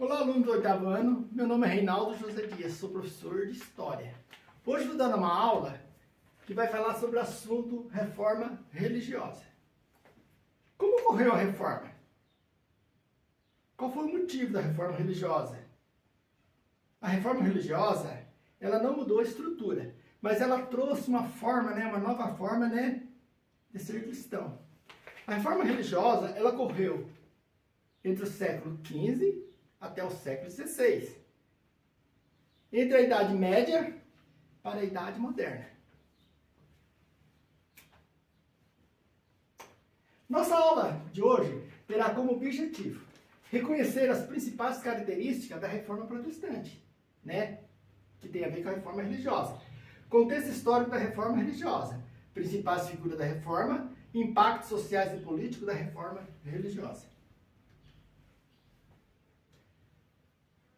Olá, aluno do 8º ano. Meu nome é Reinaldo José Dias, sou professor de História. Hoje vou dar uma aula que vai falar sobre o assunto reforma religiosa. Como ocorreu a reforma? Qual foi o motivo da reforma religiosa? A reforma religiosa, ela não mudou a estrutura, mas ela trouxe uma forma, uma nova forma, de ser cristão. A reforma religiosa, ela ocorreu entre o século XV até o século XVI. Entre a Idade Média para a Idade Moderna. Nossa aula de hoje terá como objetivo reconhecer as principais características da reforma protestante, que tem a ver com a reforma religiosa. Contexto histórico da reforma religiosa, principais figuras da reforma, impactos sociais e políticos da reforma religiosa.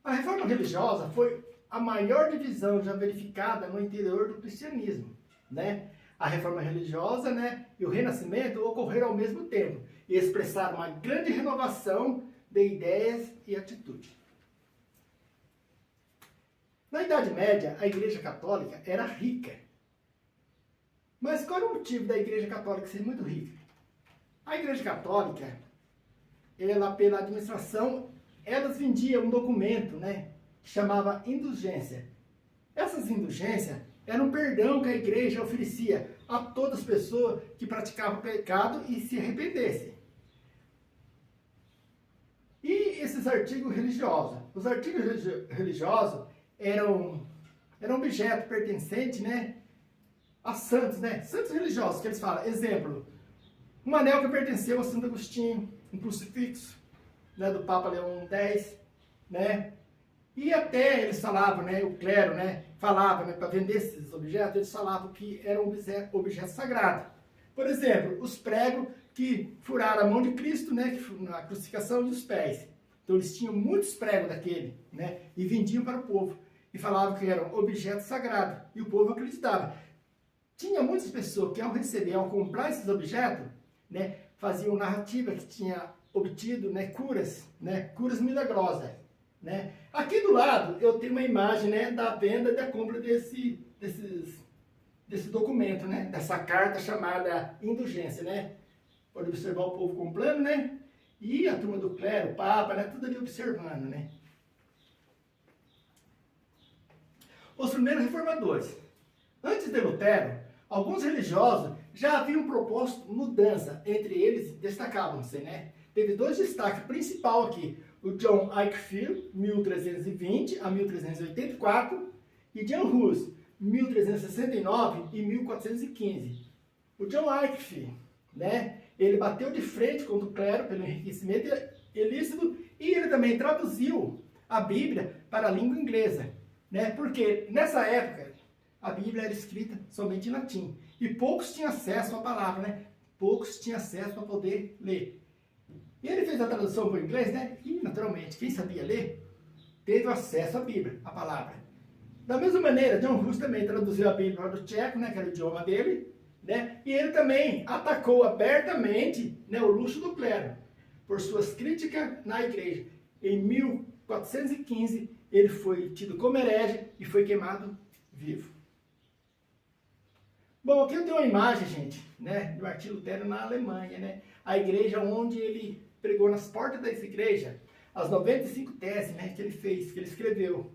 A reforma religiosa foi a maior divisão já verificada no interior do cristianismo, A reforma religiosa, e o renascimento ocorreram ao mesmo tempo e expressaram uma grande renovação de ideias e atitude. Na Idade Média, a Igreja Católica era rica. Mas qual era o motivo da Igreja Católica ser muito rica? A Igreja Católica, ela pela administração, elas vendiam um documento, que chamava indulgência. Essas indulgências eram um perdão que a igreja oferecia a todas as pessoas que praticavam pecado e se arrependessem. E esses artigos religiosos? Os artigos religiosos eram objetos pertencentes, a santos, santos religiosos, que eles falam. Exemplo, um anel que pertenceu a Santo Agostinho, um crucifixo, do Papa Leão X, E até eles falavam, o clero, falava, para vender esses objetos, eles falavam que eram objetos sagrados. Por exemplo, os pregos que furaram a mão de Cristo, na crucificação e os pés. Então eles tinham muitos pregos daquele, e vendiam para o povo. E falavam que eram objetos sagrados, e o povo acreditava. Tinha muitas pessoas que ao receber, ao comprar esses objetos, faziam narrativa que tinha obtido, curas milagrosas. Aqui do lado eu tenho uma imagem, da venda e da compra desse documento, dessa carta chamada indulgência, Pode observar o povo comprando, E a turma do clero, o Papa, tudo ali observando, Os primeiros reformadores. Antes de Lutero, alguns religiosos já haviam proposto mudança. Entre eles destacavam-se, Teve dois destaques principais aqui. O John Wycliffe, 1320 a 1384, e John Hus, 1369 e 1415. O John Wycliffe, ele bateu de frente contra o clero pelo enriquecimento ilícito e ele também traduziu a Bíblia para a língua inglesa, Porque nessa época a Bíblia era escrita somente em latim e poucos tinham acesso à palavra, Poucos tinham acesso para poder ler. E ele fez a tradução para o inglês, E, naturalmente, quem sabia ler, teve acesso à Bíblia, à palavra. Da mesma maneira, John Hus também traduziu a Bíblia para o tcheco, que era o idioma dele, E ele também atacou abertamente, o luxo do clero, por suas críticas na igreja. Em 1415, ele foi tido como herege e foi queimado vivo. Bom, aqui eu tenho uma imagem, gente, do Martim Lutero na Alemanha, A igreja onde ele pregou nas portas dessa igreja, as 95 teses, que ele fez, que ele escreveu.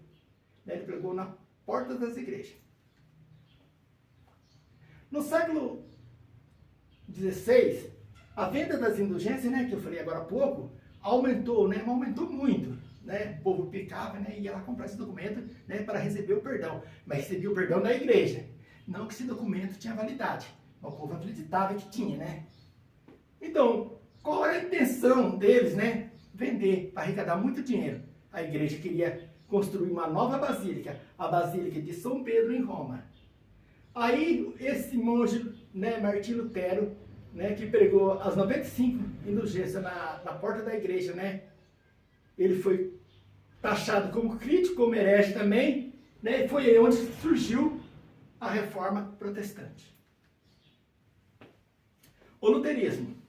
Ele pregou na porta das igrejas. No século XVI, a venda das indulgências, que eu falei agora há pouco, aumentou, mas aumentou muito. O povo pecava, e ia lá comprar esse documento, para receber o perdão. Mas recebia o perdão da igreja. Não que esse documento tinha validade. Mas o povo acreditava que tinha, Então, qual era a intenção deles, Vender, para arrecadar muito dinheiro. A igreja queria construir uma nova basílica, a Basílica de São Pedro em Roma. Aí, esse monge, Martim Lutero, que pregou as 95 indulgências na porta da igreja, Ele foi taxado como crítico, como herege também, E foi aí onde surgiu a reforma protestante. O luterismo.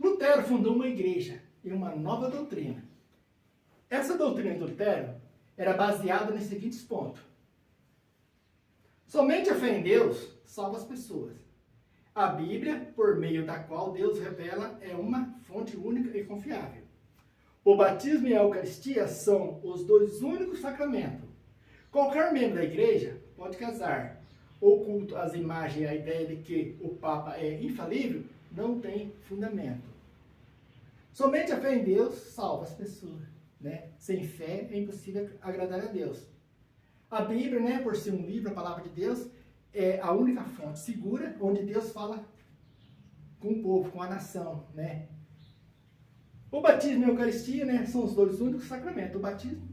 Lutero fundou uma igreja e uma nova doutrina. Essa doutrina de Lutero era baseada nos seguintes pontos. Somente a fé em Deus salva as pessoas. A Bíblia, por meio da qual Deus revela, é uma fonte única e confiável. O batismo e a Eucaristia são os dois únicos sacramentos. Qualquer membro da igreja pode casar. O culto às imagens e a ideia de que o Papa é infalível não tem fundamento. Somente a fé em Deus salva as pessoas, né? Sem fé é impossível agradar a Deus. A Bíblia, né, por ser um livro, a palavra de Deus, é a única fonte segura onde Deus fala com o povo, com a nação, né? O batismo e a Eucaristia, né, são os dois únicos sacramentos. O batismo,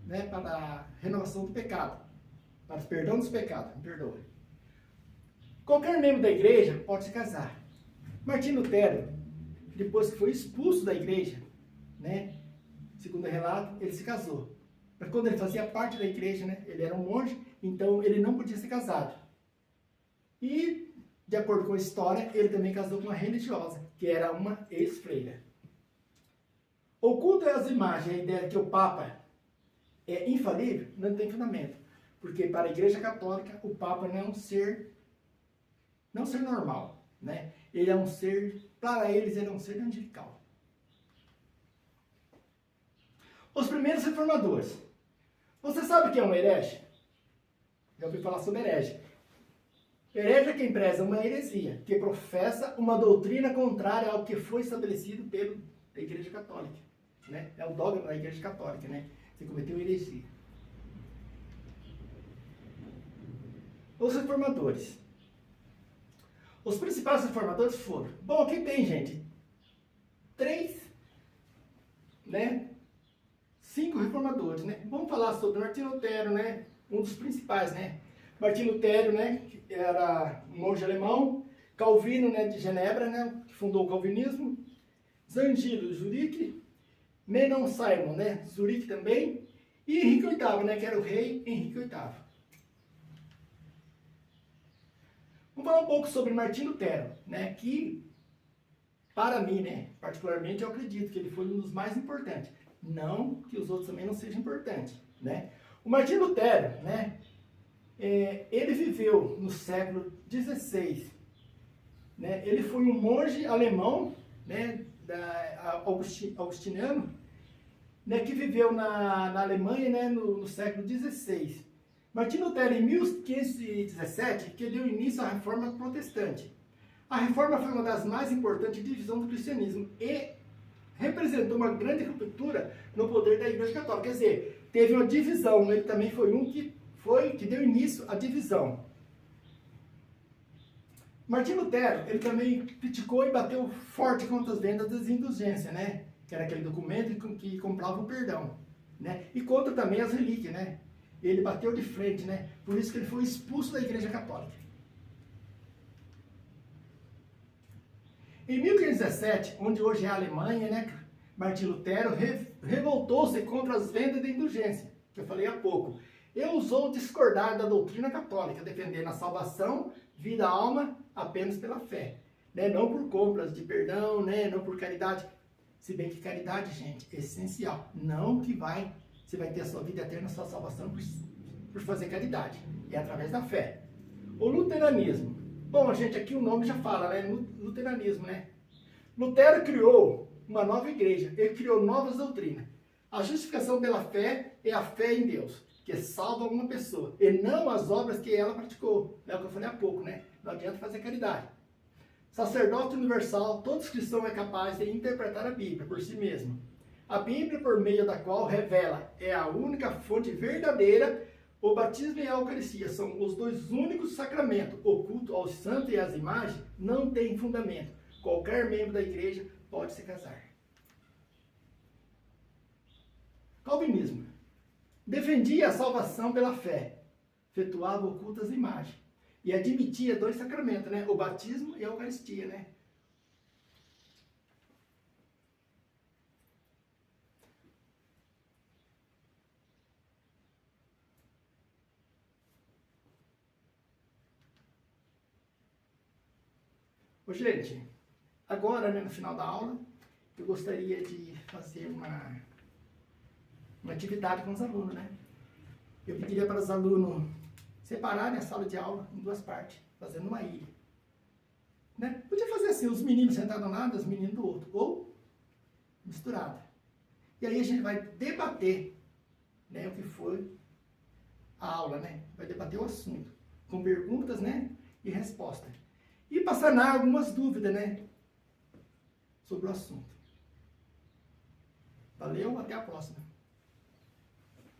né, para a renovação do pecado, para o perdão dos pecados, me perdoe. Qualquer membro da igreja pode se casar. Martinho Lutero, depois que foi expulso da igreja, né, segundo o relato, ele se casou. Mas quando ele fazia parte da igreja, né, ele era um monge, então ele não podia ser casado. E, de acordo com a história, ele também casou com uma religiosa, que era uma ex-freira. O culto às imagens, a ideia de que o Papa é infalível, não tem fundamento. Porque para a Igreja Católica, o Papa não é um ser normal, né? Ele é um ser, para eles, ele é um ser angelical. Os primeiros reformadores. Você sabe o que é um herege? Já ouvi falar sobre herege. Herege é quem preza uma heresia, que professa uma doutrina contrária ao que foi estabelecido pela Igreja Católica, né? É o dogma da Igreja Católica, né? Você cometeu heresia. Os reformadores. Os principais reformadores foram... Bom, aqui tem, gente, 5 reformadores, né? Vamos falar sobre Martinho Lutero, né? Um dos principais, né? Martinho Lutero, né? Que era um monge alemão. Calvino, né? De Genebra, né? Que fundou o calvinismo. Zangilo, Zurique. Menon Simon, né? Zurique também. E Henrique VIII, né? Que era o rei Henrique VIII. Vamos falar um pouco sobre Martinho Lutero, né? Que, para mim, né? Particularmente, eu acredito que ele foi um dos mais importantes. Não que os outros também não sejam importantes, né? O Martinho Lutero, né? Ele viveu no século XVI, né? Ele foi um monge alemão, né? Augustiniano, né? Que viveu na Alemanha, né? No século XVI. Martinho Lutero, em 1517, que deu início à Reforma Protestante. A Reforma foi uma das mais importantes divisões do cristianismo e representou uma grande ruptura no poder da Igreja Católica. Quer dizer, teve uma divisão. Ele também foi um que deu início à divisão. Martinho Lutero, ele também criticou e bateu forte contra as vendas das indulgências, né? Que era aquele documento que comprava o perdão, né? E contra também as relíquias, né? Ele bateu de frente, né? Por isso que ele foi expulso da Igreja Católica. Em 1517, onde hoje é a Alemanha, né? Martinho Lutero revoltou-se contra as vendas de indulgência, que eu falei há pouco. E ousou discordar da doutrina católica, defendendo a salvação, vida, alma, apenas pela fé, né? Não por compras de perdão, né? Não por caridade. Se bem que caridade, gente, é essencial. Não que você vai ter a sua vida eterna, a sua salvação por fazer caridade. É através da fé. O luteranismo. Bom, gente, aqui o nome já fala, né? Luteranismo, né? Lutero criou uma nova igreja. Ele criou novas doutrinas. A justificação pela fé é a fé em Deus, que salva uma pessoa, e não as obras que ela praticou. É o que eu falei há pouco, né? Não adianta fazer caridade. Sacerdote universal, todos cristãos é capaz de interpretar a Bíblia por si mesmo. A Bíblia, por meio da qual revela, é a única fonte verdadeira. O batismo e a Eucaristia são os dois únicos sacramentos. O culto aos santos e às imagens não tem fundamento. Qualquer membro da igreja pode se casar. Calvinismo. Defendia a salvação pela fé. Efetuava o culto às imagens. E admitia 2 sacramentos, né? O batismo e a Eucaristia, né? Ô, gente, agora, né, no final da aula, eu gostaria de fazer uma atividade com os alunos, né? Eu pediria para os alunos separarem a sala de aula em duas partes, fazendo uma ilha. Né? Podia fazer assim, os meninos sentados de um lado, os meninos do outro, ou misturado. E aí a gente vai debater, né, o que foi a aula, né? Vai debater o assunto, com perguntas, né, e respostas. E para sanar algumas dúvidas, né, sobre o assunto. Valeu, até a próxima.